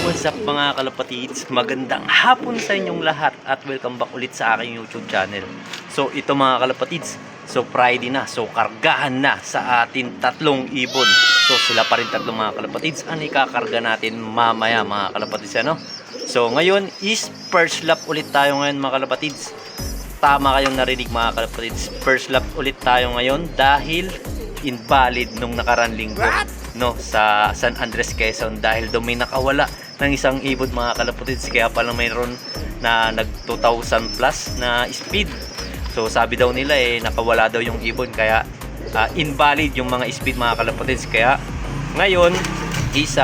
What's up mga kalapatids? Magandang hapon sa inyong lahat at welcome back ulit sa aking YouTube channel. So ito mga kalapatids, so Friday na, so kargahan na sa atin tatlong ibon. So sila pa rin tatlong mga kalapatids ang ikakarga natin mamaya mga kalapatids, ano? So ngayon is first lap ulit tayo ngayon mga kalapatids. Tama kayong narinig mga kalapatids, first lap ulit tayo ngayon dahil invalid nung nakaraan linggo, no, sa San Andres, Quezon, dahil doon may nakawala ng isang ibon mga kalapatids, kaya pala mayroon na nag 2,000 plus na speed. So sabi daw nila nakawala daw yung ibon, kaya invalid yung mga speed mga kalapatids. Kaya ngayon is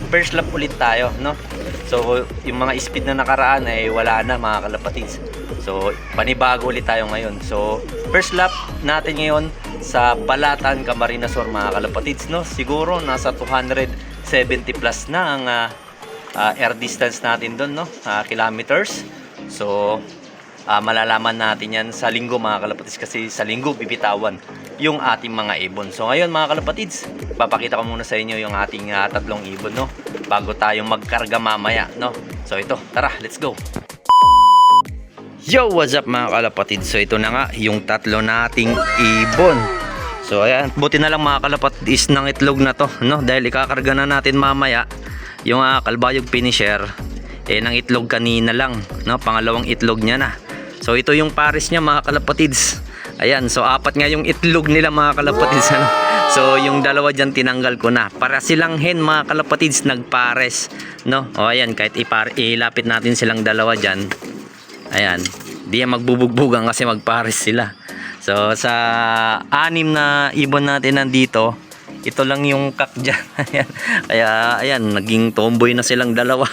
first lap ulit tayo, no. So yung mga speed na nakaraan wala na mga kalapatids. So panibago ulit tayo ngayon. So first lap natin ngayon sa Balatan, Camarines Sur mga kalapatids, no. Siguro nasa 270 plus na ang air distance natin doon, no, kilometers. So malalaman natin yan sa linggo mga kalapatids, kasi sa linggo bibitawan yung ating mga ibon. So ngayon mga kalapatids, papakita ko muna sa inyo yung ating tatlong ibon, no, bago tayong magkarga mamaya, no. So ito, tara, let's go. Yo, what's up mga kalapatid? So ito na nga yung tatlo nating ibon. So ayan, buti na lang mga kalapatid is ng itlog na to, no, dahil ikakarga na natin mamaya yung kalbayog finisher ng itlog kanina lang, no, pangalawang itlog niya na. So ito yung pares niya mga kalapatids. Ayan, so apat nga yung itlog nila mga kalapatids, ano? So yung dalawa dyan tinanggal ko na. Para silang hen mga kalapatids, nagpares, no. O ayan, kahit ilapit natin silang dalawa dyan, ayan, di yan magbubugbugan kasi magpares sila. So sa anim na ibon natin nandito, ito lang yung kak dyan. Ayan. Kaya ayan, naging tomboy na silang dalawa.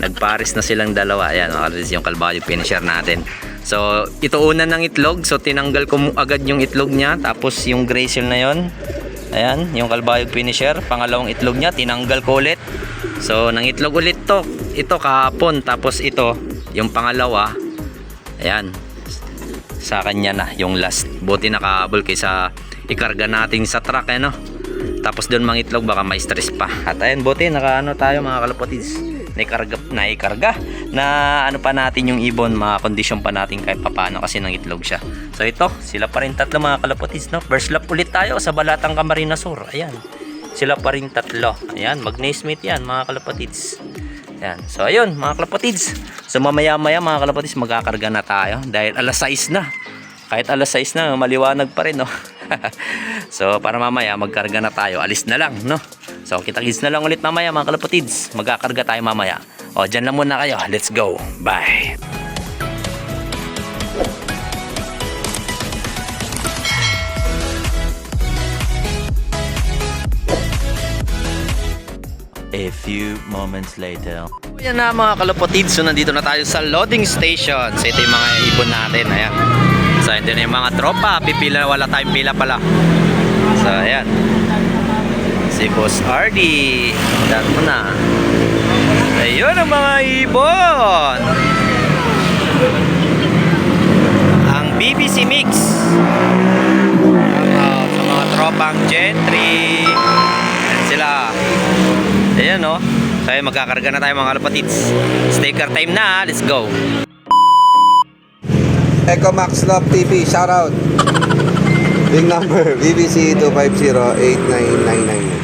Nagpares na silang dalawa. Ayan, yung kalbayog finisher natin. So ito una ng itlog, so tinanggal ko agad yung itlog niya. Tapos yung gray seal na yon, ayan, yung kalbayog finisher, pangalawang itlog niya, tinanggal ko ulit. So nang itlog ulit to, ito kahapon. Tapos ito yung pangalawa, ayan, sa kanya na yung last. Buti nakahabol kaysa ikarga natin sa truck, no. Tapos doon mga itlog baka may stress pa. At ayan, buti nakaano tayo mga kalapatids, naikarga na ano pa natin yung ibon, mga kondisyon pa natin kahit papano kasi nang itlog siya. So ito, sila pa rin tatlo mga kalapatids, no. First lap ulit tayo sa Balatang, Camarines Sur. Ayan, sila pa rin tatlo. Ayan, mag-naismate yan mga kalapatids. Yan. So ayun mga kalapatids, so mamaya mga kalapatids magkakarga na tayo dahil alas 6 na. Kahit alas 6 na, maliwanag pa rin, no. So para mamaya magkarga na tayo, alis na lang, no. So kita-kits na lang ulit mamaya mga kalapatids, magkakarga tayo mamaya. O dyan lang muna kayo, let's go, bye. A few moments later. Yan na mga kalapatids, so nandito na tayo sa loading station. So ito yung mga ibon natin, ayan. So ito na yung mga tropa, pipila, wala tayong pila pala. So ayan, si Boss Ardy, daan mo na. Ayun ang mga ibon, ang BBC Mix. Sa mga tropang gentry, ayan sila. Ayan, no. So ayun, magkakarga na tayo mga kalapatids. Sticker time na, let's go. Echo Max Love TV, shout out. Big number, BBC 250-8999.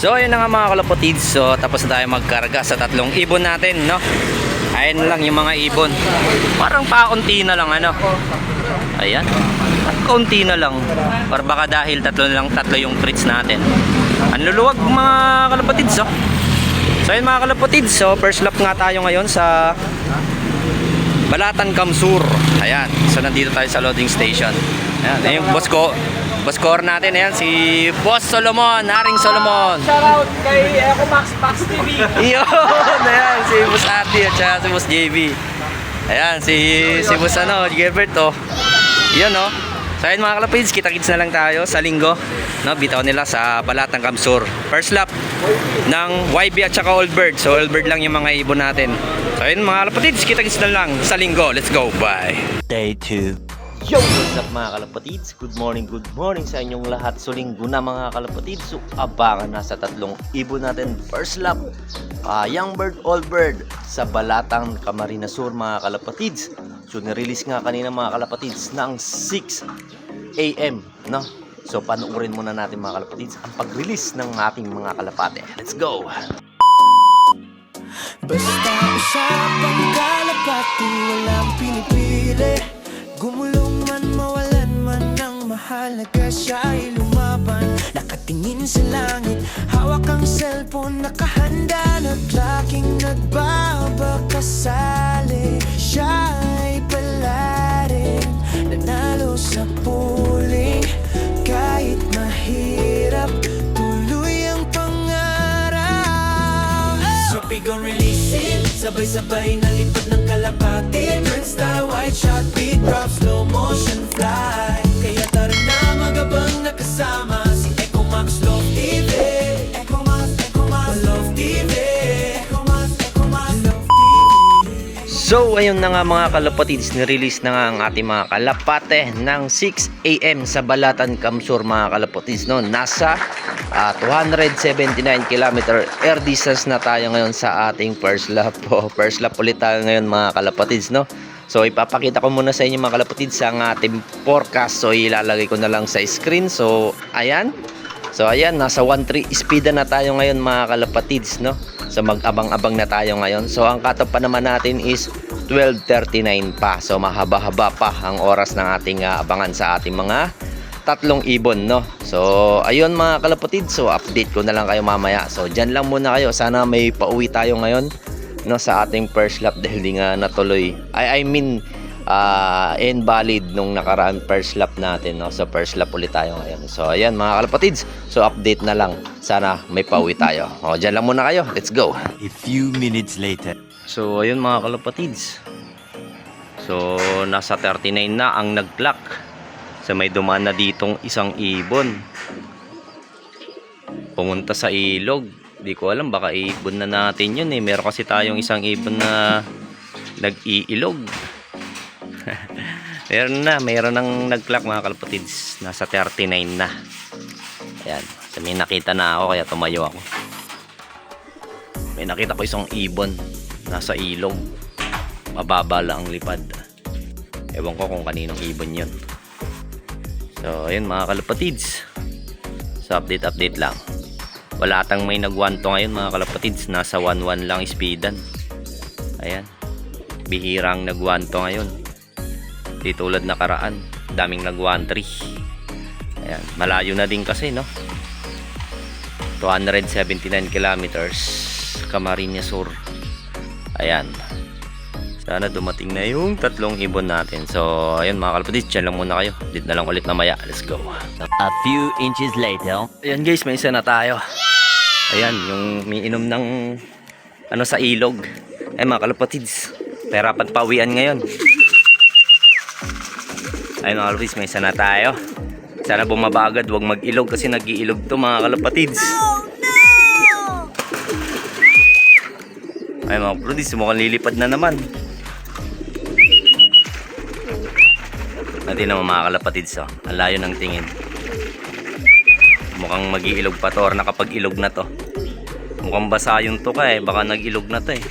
So ayun na nga mga kalapatids, so tapos na tayo magkarga sa tatlong ibon natin, no. Ayun lang yung mga ibon, parang paunti na lang, ano. Ayan, kaunti na lang, para baka dahil tatlo yung treats natin. Ang luluwag mga kalapatids, oh. So ayun mga kalapatids, so first lap nga tayo ngayon sa Balatan, Camarines Sur. Ayan, so nandito tayo sa loading station. Ayan, yung boss ko, boss core natin, ayan, si Boss Solomon, Haring Solomon. Shoutout kay Echo Max TV. Yun, ayan, si Boss Ardy at si Boss JB. Ayan, si Boss Gilbert, oh. Yan, oh. So ayun mga kalapids, kita-kits na lang tayo sa linggo. No, bitaw nila sa Balatang Kamsur. First lap ng YB at saka Allbird. So Allbird lang yung mga ibon natin. So ayun mga kalapids, kita-kits na lang sa linggo. Let's go, bye! Day 2. Yo! What's up mga kalapatids? Good morning sa inyong lahat. So linggo na mga kalapatids. So abangan na sa tatlong ibon natin. First lap, Young Bird, Old Bird sa Balatang Camarines Sur mga kalapatids. So nirelease nga kanina mga kalapatids ng 6 AM, no? So panoorin muna natin mga kalapatids ang pag-release ng ating mga kalapate. Let's go! Basta usapang kalapati, walang pinipili. Gumulong man, mawalan man, ang mahalaga siya ay lumaban. Nakatingin sa langit, hawak ang cellphone, nakahanda, naglaking nagbabakasali. Siya ay palarin, nanalo sa puling. Kahit mahirap, tuloy ang pangarap. So gon' release it, sabay-sabay na lipad ng kalapati. Red star, white shot, beat drop, slow motion fly. Kaya tara na magabang nakasama si Echo Max Love TV. Echo Max Love TV. Echo Max Love TV. So ayun na nga mga kalapatids, nirelease na nga ang ating mga kalapate ng 6 AM sa Balatan Kamsur mga kalapatids, no? Nasa 279 km air distance na tayo ngayon sa ating first lap. First lap ulit tayo ngayon mga kalapatids, no? So ipapakita ko muna sa inyo mga kalapatids ang ating forecast. So ilalagay ko na lang sa screen. So ayan, nasa 1.3 speed na tayo ngayon mga kalapatids, no? So mag-abang-abang na tayo ngayon. So ang cutoff pa naman natin is 12:39 pa. So mahaba-haba pa ang oras ng ating abangan sa ating mga tatlong ibon, no? So ayun mga kalapatid, so update ko na lang kayo mamaya. So dyan lang muna kayo, sana may pauwi tayo ngayon, no, sa ating first lap dahil di nga natuloy. I mean invalid nung nakaraan first lap natin, no? So first lap ulit tayo ngayon. So ayan mga kalapatids, so update na lang, sana may pauwi tayo. O dyan lang muna kayo, let's go. A few minutes later. So ayun mga kalapatids, so nasa 39 na ang nag-clock. So may dumaan na ditong isang ibon pumunta sa ilog. Di ko alam, baka ibon na natin yun eh. Meron kasi tayong isang ibon na nag-iilog. Meron nang nag-clock mga kalapatids. Nasa 39 na. Ayan, so may nakita na ako kaya tumayo ako. May nakita ko isang ibon nasa ilog, mababa lang ang lipad. Ewan ko kung kaninong ibon yun. So ayun mga kalapatids, so update lang. Wala tang may nag-1 to ngayon mga kalapatids, nasa 1.1 lang speedan. Ayan, bihirang nag-1 to ngayon. Di tulad nakaraan, daming nag-1.3. Ayan, malayo na din kasi, no? 279 kilometers Camarines Sur. Ayan, sana dumating na yung tatlong ibon natin. So ayun mga kalapatids, dyan lang muna kayo. Dito na lang ulit mamaya. Let's go. A few inches later. Ayan guys, may isa na tayo. Ayan, yung may inom ng ano sa ilog. Ay mga kalapatids, perapat pawian ngayon. Ayun mga kalapatids, may isa na tayo. Sana bumaba agad, huwag mag-ilog kasi nag-iilog to mga kalapatids. Ay mga kalapatids, mukhang lilipad na naman. Natin naman mga kalapatids, oh. Ang layo ng tingin. Mukhang mag-iilog pa to or nakapag-ilog na to. Mukhang basa yung to ka eh, baka nag-ilog na to eh.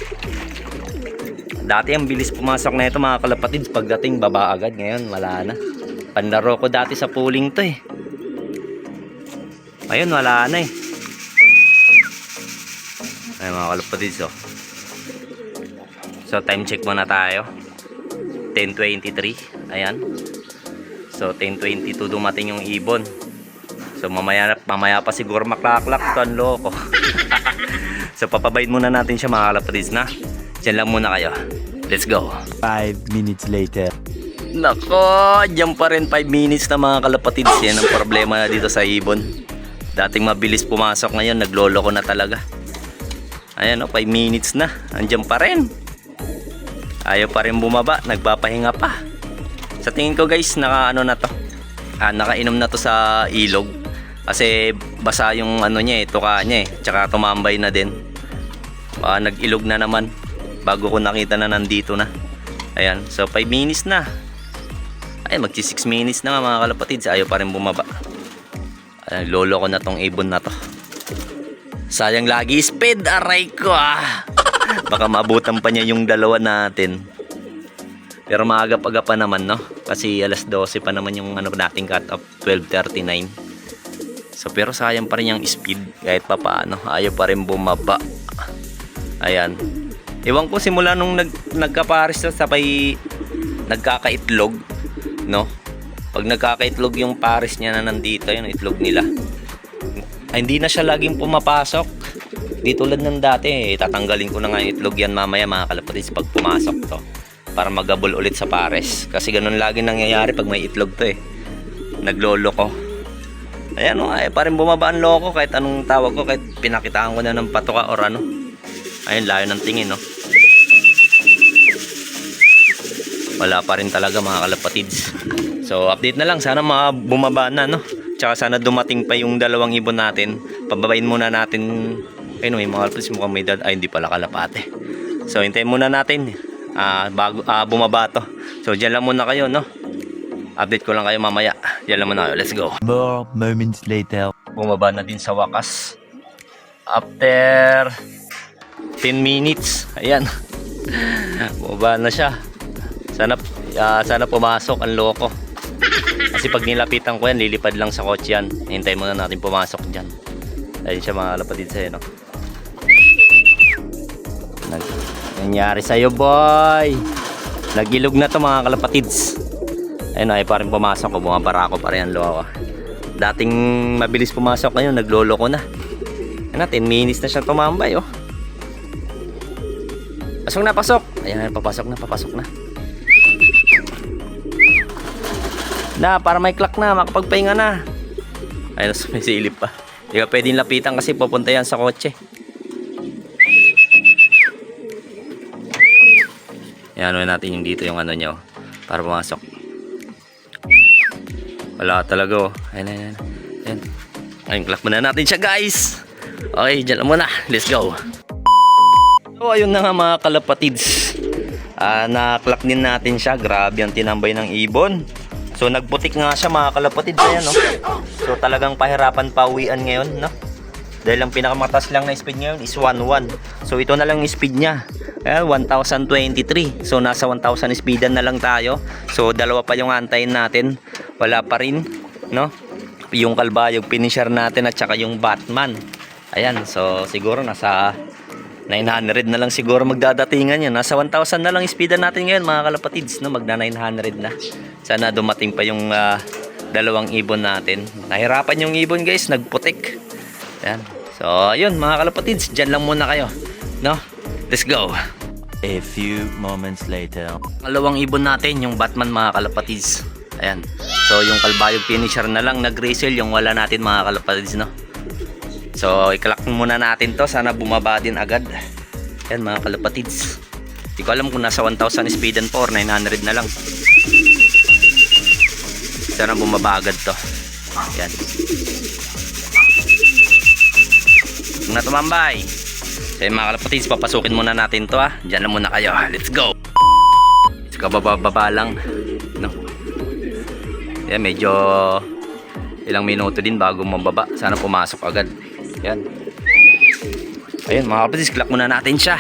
Dati ang bilis pumasok na ito mga kalapatids, pagdating baba agad. Ngayon wala na. Panlaro ko dati sa pooling to eh. Ayun wala na eh. Ay mga kalapatids, oh. So time check muna tayo. 10:23. Ayan. So 10:22 dumating yung ibon. So mamaya pa siguro maklaklak to, ang loko. So papabayad muna natin siya mga kalapatids na. Diyan lang muna kayo. Let's go. 5 minutes later. Nako, diyan pa rin 5 minutes na mga kalapatids. Yan ang problema na dito sa ibon. Dating mabilis pumasok, ngayon nagloloko na talaga. Ayan, 5 minutes na. Andiyan pa rin. Ayaw pa rin bumaba, nagpapahinga pa. Sa tingin ko guys, naka-ano na to. Nakainom na to sa ilog. Kasi basa yung ano niya tuka niya tsaka tumambay na din. Nag-ilog na naman bago ko nakita na nandito na. Ayan, so 5 minutes na. Ay, magsi 6 minutes na nga mga kalapatids. Ayaw pa rin bumaba. Lolo ko na tong ibon na to. Sayang lagi speed, aray ko Baka maabutan pa niya yung dalawa natin. Pero maaga-aga pa naman, no? Kasi alas 12 pa naman yung ano nating cut off, 12:39. So pero sayang pa rin yung speed kahit pa paano. Ayaw pa rin bumaba. Ayan. Ewan ko simula nung nagkapares na sabay nagkakaitlog, no? Pag nagkakaitlog yung pares niya na nandito, yung itlog nila. Ay, hindi na siya laging pumapasok. Di tulad ng dati, tatanggalin ko na nga yung itlog yan mamaya mga kalapatids pag pumasok to. Para magabol ulit sa pares. Kasi ganun lagi nangyayari pag may itlog to Naglolo ko. Ayan ay pa rin bumaba ang loko kahit anong tawag ko, kahit pinakitaan ko na ng patuka or ano. Ayun, layo ng tingin, no? Wala pa rin talaga mga kalapatids. So update na lang, sana bumaba na, no? Tsaka sana dumating pa yung dalawang ibon natin. Pababain muna natin. Ayun, may mga kalapatids mukhang may dad. Ay, hindi pala kalapate. So hintayin muna natin bago bumaba to. So dyan lang muna kayo, no? Update ko lang kayo mamaya. Dyan lang muna kayo. Let's go. More moments later. Bumaba na din sa wakas. After 10 minutes. Ayan. Bumaba na siya. Sana pumasok ang loko. Kasi pag nilapitan ko yan, lilipad lang sa kotse yan. Hintayin muna natin pumasok dyan. Ayun siya mga kalapatids sa'yo, no? Nangyari sa'yo, boy. Nagilog na to mga kalapatids. Ayun, ay pa rin pumasok ko. Bumabara ko pa rin ang loko. Dating mabilis pumasok ngayon, naglolo ko na. Ayun na, 10 minutes na siya tumambay, oh. Pasok na, pasok. Ayan, papasok na. Para may clock na, makapagpahinga na. Ayun, may silip pa. Hindi ka pwedeng lapitan kasi pupunta yan sa kotse. Yan, ano natin yung dito yung ano nyo para pumasok. Wala talaga, oh. Ayun. Ayun, clock muna natin siya, guys. Okay, dyan lang muna. Let's go. So, ayun na nga mga kalapatids. Na-clock din natin siya. Grabe ang tinambay ng ibon. So nagputik nga siya mga kalapatids, ayan, no? So talagang pahirapan pauwian ngayon, no? Dahil ang pinakamataas lang na speed ngayon is 1.1. So ito na lang yung speed niya. Ayan, 1023. So nasa 1000 speedan na lang tayo. So dalawa pa yung antayin natin. Wala pa rin, no? Yung kalbayog finisher natin at saka yung Batman. Ayan, so siguro nasa 900 na lang siguro magdadatingan yan. Nasa 1,000 na lang speedan natin ngayon mga kalapatids, no? Magna 900 na. Sana dumating pa yung dalawang ibon natin. Nahirapan yung ibon, guys, nagputik. Yan. So ayun mga kalapatids, dyan lang muna kayo, no? Let's go. A few moments later. Dalawang ibon natin, yung Batman mga kalapatids. Ayan. So yung kalbayog finisher na lang nag-resell, yung wala natin mga kalapatids, no? So i-clock muna natin to, sana bumaba din agad. Ayan mga kalapatids. Hindi ko alam kung nasa 1,000 speedan po or 900 na lang. Sana bumaba agad to. Ayan. Huwag na tumambay. So yung mga kalapatids, papasukin muna natin to, ha. Diyan lang muna kayo. Let's go. So kababa lang, no? Ayan, medyo ilang minuto din bago mababa. Sana pumasok agad. Ayan. Ayun mga kalapatids, clock muna natin siya.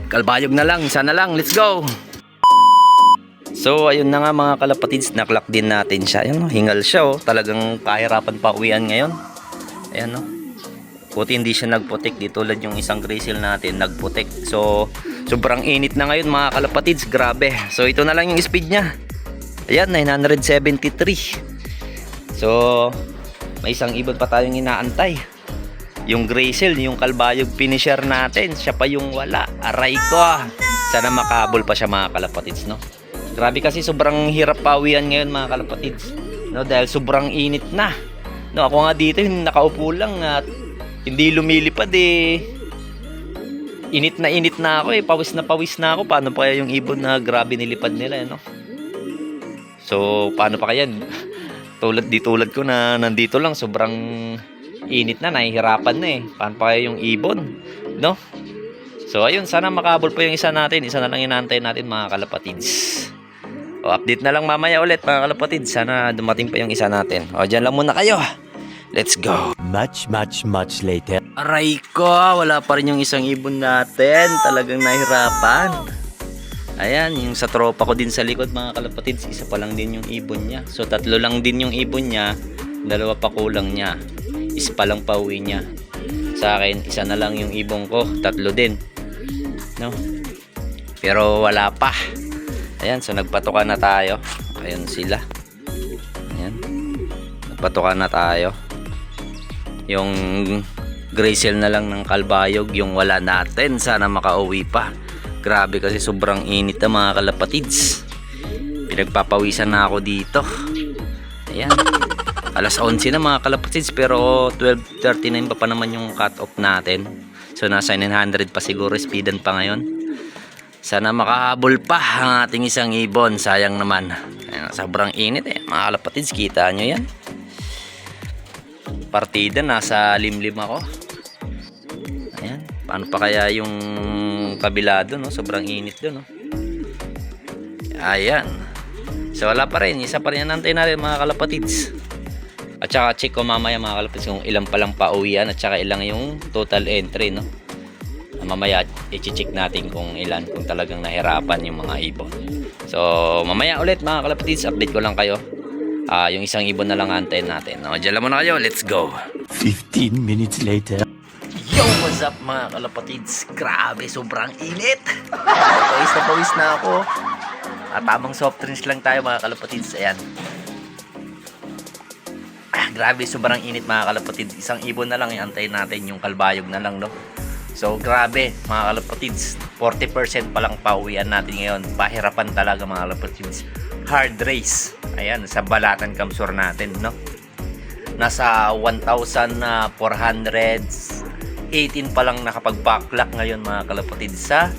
Kalbayog na lang, sana lang. Let's go. So ayun na nga mga kalapatids, na-clock din natin siya. Ayun, hingal siya, oh. Talagang pahirapan pa uwian ngayon. Ayan, no? Buti hindi siya nagputik. Di tulad yung isang grizzle natin, nagputik. So sobrang init na ngayon mga kalapatids. Grabe. So ito na lang yung speed niya. Ayan, 973. So may isang ibon pa tayong inaantay. Yung grizzle, yung kalbayog finisher natin, siya pa yung wala. Aray ko, sana makabol pa siya mga kalapatids, no? Grabe kasi sobrang hirap pawian ngayon mga kalapatids, no? Dahil sobrang init na, no? Ako nga dito yung nakaupo lang at hindi lumilipad, init na ako eh. Pawis na ako. Paano pa kaya yung ibon na grabe nilipad nila, no? So, paano pa kaya? Tulad ko na nandito lang, sobrang init na, nahihirapan na eh. Paano pa kaya yung ibon, no? So, ayun, sana makabol po yung isa natin. Isa na lang inaantay natin, mga kalapatids. O, update na lang mamaya ulit, mga kalapatids. Sana dumating pa yung isa natin. O, dyan lang muna kayo. Let's go. Much later. Aray ko, wala pa rin yung isang ibon natin. Talagang nahirapan. Ayan, yung sa tropa ko din sa likod, mga kalapatids, isa pa lang din yung ibon niya. So, 3 lang din yung ibon niya, 2 pa kulang niya. Isa pa lang pauwi niya. Sa akin, isa na lang yung ibon ko, 3 din. No? Pero wala pa. Ayan, so nagpatuka na tayo. Ayan sila. Ayan. Nagpatuka na tayo. Yung Gracel na lang ng kalbayog, yung wala natin, sana makauwi pa. Grabe kasi sobrang init na, mga kalapatids. Pinagpapawisan na ako dito. Ayan. Alas 11 na, mga kalapatids, pero 12:39 pa naman yung cut off natin. So nasa 900 pa siguro, speedan pa ngayon. Sana makahabol pa ang ating isang ibon. Sayang naman. Ayan, sobrang init eh, mga kalapatids, kita nyo yan. Partida, nasa limlim ako. Ayan, paano pa kaya yung kabila doon, no? Sobrang init doon, no? Ayan. So wala pa rin, isa pa rin nantay natin, mga kalapatids. At saka check ko mamaya, mga kalapatids, kung ilang palang pauwian at saka ilang yung total entry, no? Mamaya i-check natin kung ilan, kung talagang nahirapan yung mga ibon. So mamaya ulit, mga kalapatids, update ko lang kayo. Yung isang ibon na lang antayin natin, no? Diyan lang muna kayo, let's go. 15 minutes later. Yo, what's up, mga kalapatids? Grabe, sobrang init. Pawis na ako. Tamang soft drinks lang tayo, mga kalapatids. Ayan. Grabe, sobrang init, mga kalapatids. Isang ibon na lang iantayin natin, yung kalbayog na lang, no? So, grabe, mga kalapatids. 40% pa lang pauwian natin ngayon. Pahirapan talaga, mga kalapatids. Hard race. Ayan, sa Balatan Kamsur natin, no? Nasa 1,418 pa lang nakapag-backlog ngayon, mga kalapatids, sa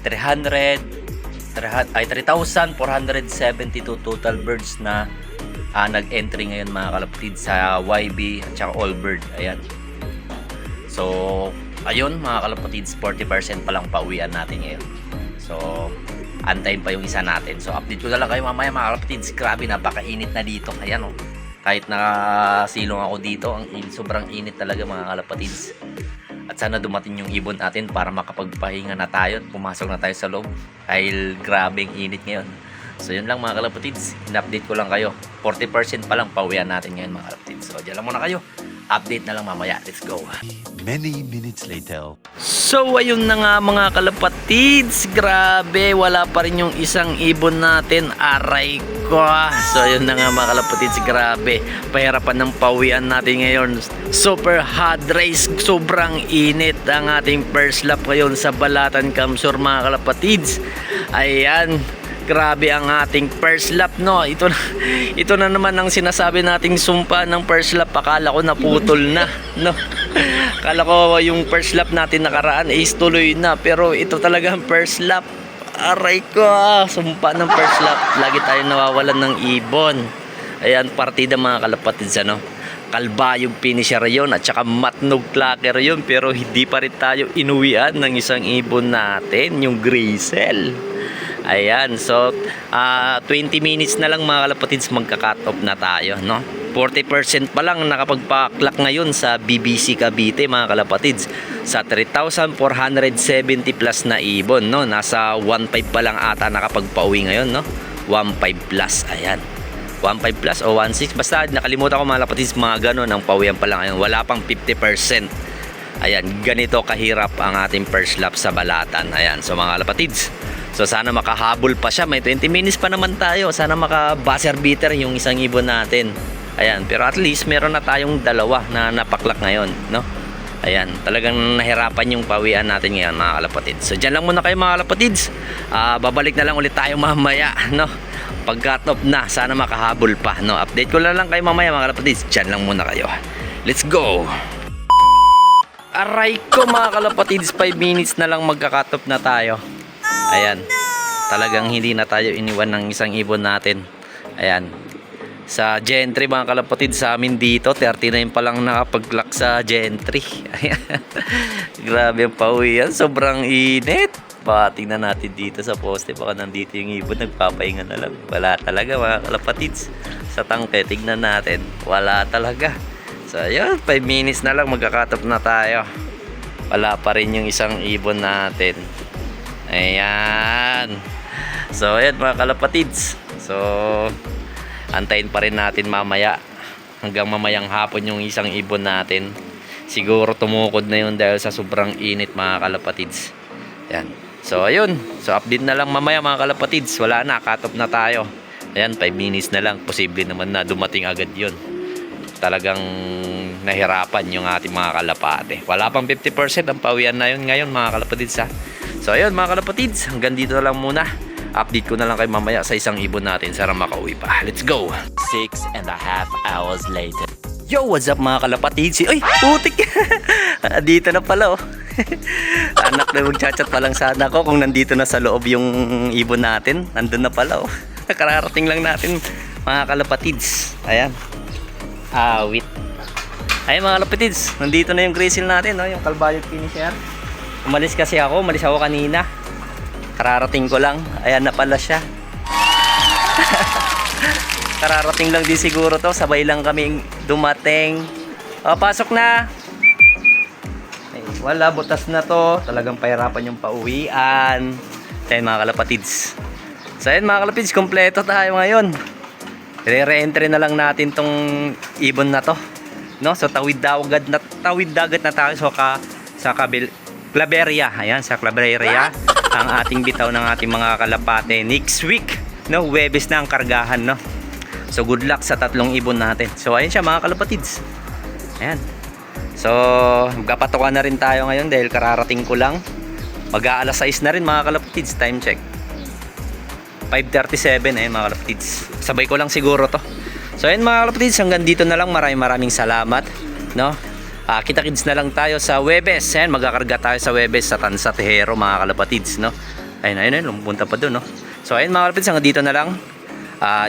3,472 total birds na nag-entry ngayon, mga kalapatids, sa YB at saka all bird. Ayan. So, ayun, mga kalapatids, 40% pa lang pauwian natin ngayon. So, antayin pa yung isa natin. So, update ko na lang kayo mamaya, mga kalapatids. Grabe, napakainit na dito. Ayan, oh. Kahit nakasilong ako dito, sobrang init talaga, mga kalapatids. At sana dumating yung ibon natin para makapagpahinga na tayo at pumasok na tayo sa loob. Dahil grabeng init ngayon. So, yun lang, mga kalapatids. In-update ko lang kayo. 40% pa lang pauwian natin ngayon, mga kalapatids. So, dyan lang muna kayo. Update na lang mamaya. Let's go. Many minutes later. So, ayun na nga, mga kalapatids. Grabe, wala pa rin yung isang ibon natin. Aray ko. So, ayun na nga, mga kalapatids. Grabe, pahirapan ng pauwian natin ngayon. Super hot race. Sobrang init ang ating first lap ngayon sa Balatan Kamsur, mga kalapatids. Ayan. Grabe ang ating first lap, no? Ito na naman ang sinasabi nating sumpa ng first lap. Akala ko naputol na, no? Akala ko yung first lap natin nakaraan is tuloy na, pero ito talaga ang first lap. Aray ko, sumpa ng first lap. Lagi tayo nawawalan ng ibon. Ayan, partida, mga kalapatids, ano? Kalbayog finisher yon at saka matnog clacker yon, pero hindi pa rin tayo inuwian ng isang ibon natin, yung Gracel. Ayan, so 20 minutes na lang, mga kalapatids, magka-cut off na tayo, no? 40% pa lang nakapagpa-clock ngayon sa BBC Cavite, mga kalapatids, sa 3,470 plus na ibon, no? Nasa 1.5 pa lang ata nakapagpa-uwi ngayon, no? 1.5 plus, ayan. 1.5 plus o 1.6, basta nakalimutan ko, mga kalapatids, mga ganon ang pauwian pa lang ngayon. Wala pang 50%. Ayan, ganito kahirap ang ating first lap sa Balatan. Ayan, so mga kalapatids, so sana makahabol pa siya. May 20 minutes pa naman tayo. Sana maka-buzzer beater yung isang ibon natin. Ayan, pero at least meron na tayong dalawa na napaklak ngayon, no? Ayan, talagang nahirapan yung pawian natin ngayon, mga kalapatids. So dyan lang muna kayo, mga kalapatids. Babalik na lang ulit tayo mamaya, no? Pag-cut off na, sana makahabol pa, no? Update ko lang kayo mamaya, mga kalapatids. Dyan lang muna kayo. Let's go! Aray ko mga kalapatids, 5 minutes na lang magkakatop na tayo. Ayan. Talagang hindi na tayo iniwan ng isang ibon natin. Ayan. Sa Gentry mga kalapatids, sa amin dito 39 pa lang nakapag-lock sa Gentry. Ayan. Grabe ang pauwi yan. Sobrang init. Tingnan natin dito sa poste. Baka nandito yung ibon, nagpapahinga na lang. Wala talaga mga kalapatids. Sa tangke, tignan natin. Wala talaga. So ayun, 5 minutes na lang magkakatop na tayo. Wala pa rin yung isang ibon natin. Ayan. So ayan mga kalapatids. So antayin pa rin natin mamaya. Hanggang mamayang hapon yung isang ibon natin. Siguro tumukod na yun dahil sa sobrang init mga kalapatids. Ayan. So ayun. So update na lang mamaya mga kalapatids. Wala na, katop na tayo. Ayan, 5 minutes na lang. Posible naman na dumating agad yun. Talagang nahirapan yung ating mga kalapate. Wala pang 50% ang pawian na yun ngayon mga kalapatids ha. So ayun mga kalapatids, hanggang dito na lang muna. Update ko na lang kayo mamaya sa isang ibon natin. Sana makauwi pa. Let's go! 6.5 hours later. Yo, what's up mga kalapatids? Ay, putik! Dito na pala oh. Anak na magchat-chat pa lang sana ko kung nandito na sa loob yung ibon natin. Nandun na pala oh. Nakararating lang natin mga kalapatids. Ayan. Awit. Ayun mga kalapatids, nandito na yung grizzle natin, no? Yung Calbayog finisher. Umalis ako kanina. Kararating ko lang. Ayan na pala siya. Kararating lang din siguro to. Sabay lang kaming dumating. O, pasok na. Ay, wala, butas na to. Talagang pahirapan yung pauwian. Ayan mga kalapatids. So ayan mga kalapatids, kompleto tayo ngayon. Re-entry na lang natin tong ibon na to. No? So tawid dagat na tayo sa Claveria. Ayan, sa Claveria ang ating bitaw ng ating mga kalapate next week, no? Huwebes na ang kargahan, no? So good luck sa tatlong ibon natin. So ayun siya mga kalapatids. Ayan. So magkapatukan na rin tayo ngayon dahil kararating ko lang. Mag-aalas 6 na rin mga kalapatids. Time check 5:37 ayun mga kalapatids. Sabay ko lang siguro to. So ayun mga kalapatids, hanggang dito na lang. Maraming salamat, no? Kita-kits na lang tayo sa Huwebes. Ayan, magkakarga tayo sa Huwebes sa Tansa Tejero mga kalapatids, no? Ayun, lumunta pa dun, no? So ayun mga kalapatids, hanggang dito na lang.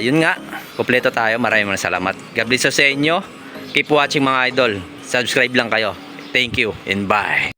Yun nga, kompleto tayo. Maraming salamat. God bless sa inyo. Keep watching mga idol. Subscribe lang kayo. Thank you and bye.